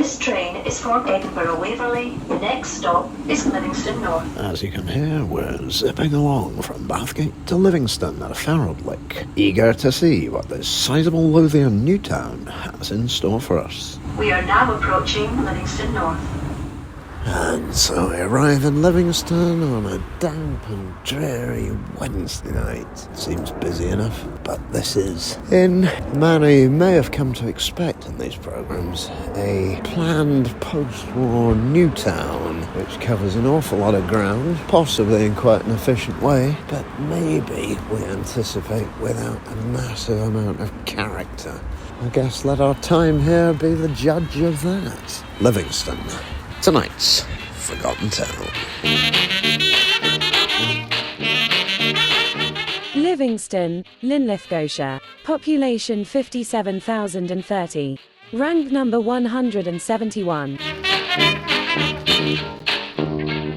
This train is for Edinburgh Waverley. The next stop is Livingston North. As you can hear, we're zipping along from Bathgate to Livingston at a Farrell lick, eager to see what this sizable Lothian new town has in store for us. We are now approaching Livingston North. And so we arrive in Livingston on a damp and dreary Wednesday night. Seems busy enough, but this is, in the manner you may have come to expect in these programmes, a planned post-war new town which covers an awful lot of ground, possibly in quite an efficient way, but maybe we anticipate without a massive amount of character. I guess let our time here be the judge of that. Livingston. Tonight's Forgotten Town. Livingston, Linlithgowshire. Population 57,030. Rank number 171.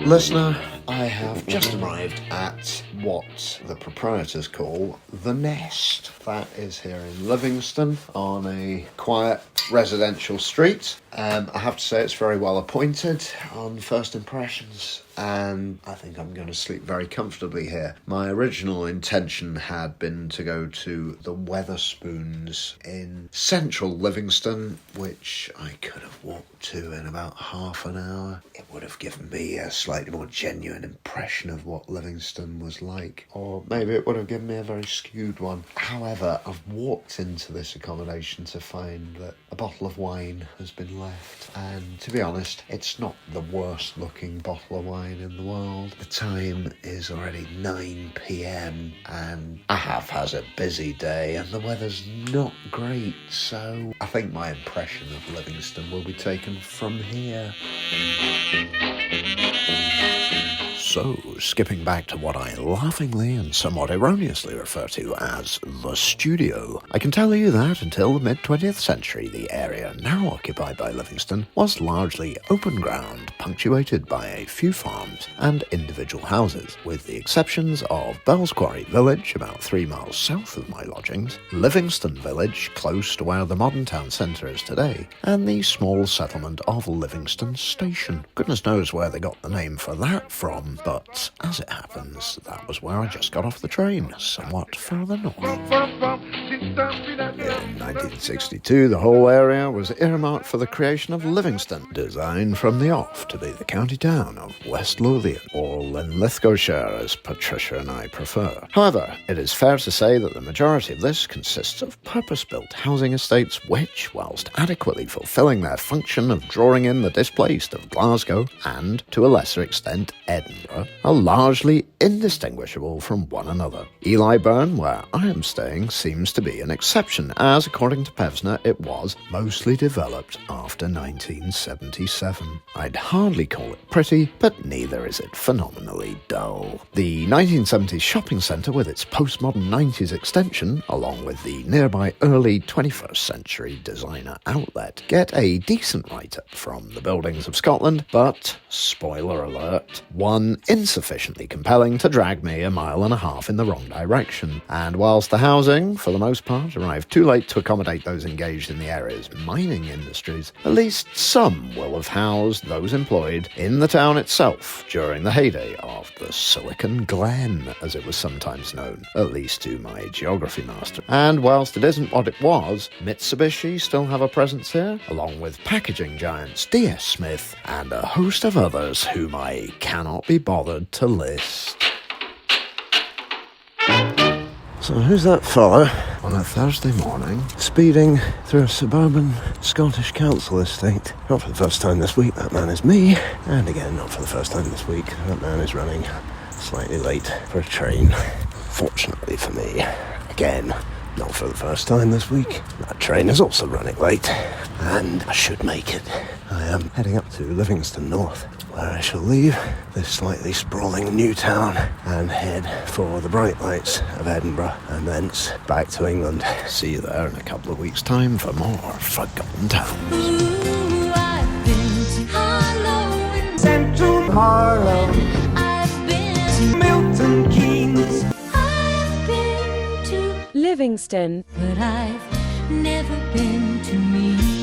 Listener, I have just arrived at what the proprietors call the Nest. That is here in Livingston on a quiet residential street. I have to say it's very well appointed on first impressions, and I think I'm going to sleep very comfortably here. My original intention had been to go to the Wetherspoons in central Livingston, which I could have walked to in about half an hour. It would have given me a slightly more genuine impression of what Livingston was like, or maybe it would have given me a very skewed one. However, I've walked into this accommodation to find that a bottle of wine has been left, and to be honest, it's not the worst looking bottle of wine in the world. The time is already 9 p.m. and I have had a busy day and the weather's not great, so I think my impression of Livingston will be taken from here. So, skipping back to what I laughingly and somewhat erroneously refer to as the studio, I can tell you that until the mid-20th century, the area now occupied by Livingston was largely open ground, punctuated by a few farms and individual houses, with the exceptions of Bell's Quarry Village, about 3 miles south of my lodgings, Livingston Village, close to where the modern town centre is today, and the small settlement of Livingston Station. Goodness knows where they got the name for that from, but as it happens, that was where I just got off the train, somewhat further north. In 1962, the whole area was earmarked for the creation of Livingston, designed from the off to be the county town of West Lothian, or Linlithgowshire as Patricia and I prefer. However, it is fair to say that the majority of this consists of purpose-built housing estates which, whilst adequately fulfilling their function of drawing in the displaced of Glasgow and, to a lesser extent, Edinburgh, are largely indistinguishable from one another. Eli Burn, where I am staying, seems to be an exception, as according to Pevsner, it was mostly developed after 1977. I'd hardly call it pretty, but neither is it phenomenally dull. The 1970s shopping centre with its postmodern 90s extension, along with the nearby early 21st century designer outlet, get a decent write-up from the buildings of Scotland, but, spoiler alert, one insufficiently compelling to drag me 1.5 miles in the wrong direction. And whilst the housing, for the most part, arrived too late to accommodate those engaged in the area's mining industries, at least some will have housed those employed in the town itself during the heyday of the Silicon Glen, as it was sometimes known, at least to my geography master. And whilst it isn't what it was, Mitsubishi still have a presence here, along with packaging giants DS Smith and a host of others whom I cannot be bothered to list. So who's that fella on a Thursday morning speeding through a suburban Scottish council estate? Not for the first time this week, that man is me. And again, not for the first time this week, that man is running slightly late for a train. Fortunately for me, again, not for the first time this week, that train is also running late, and I should make it. I am heading up to Livingston North, where I shall leave this slightly sprawling new town and head for the bright lights of Edinburgh, and thence back to England. See you there in a couple of weeks' time for more Forgotten Towns. Ooh, I've been to Harlow and Central Harlow. I've been to Milton, Keynes. I've been to Livingston. but I've never been to me.